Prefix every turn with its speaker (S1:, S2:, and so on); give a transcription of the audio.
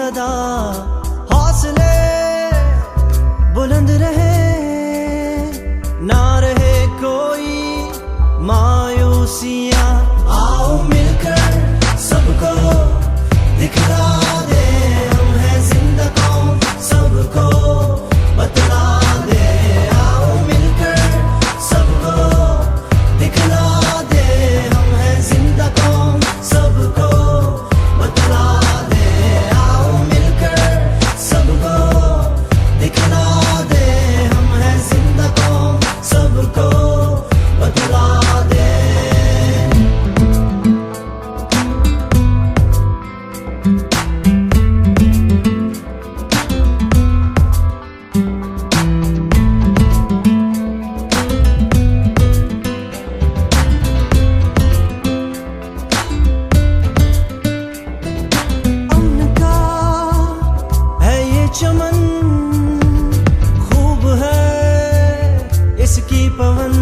S1: सदा हौसले बुलंद रहे, ना रहे कोई मायूसियां। आओ मिलकर सबको दिखला दे, हम हैं जिंदा कौम, सबको बतला दे। आओ मिलकर सबको दिखला दे, हम हैं जिंदा कौम, सबको बतला दे। आओ मिलकर सबको दिखला दे, हम हैं जिंदा कौम, सबको बतला दे। चमन खूब है इसकी पवन,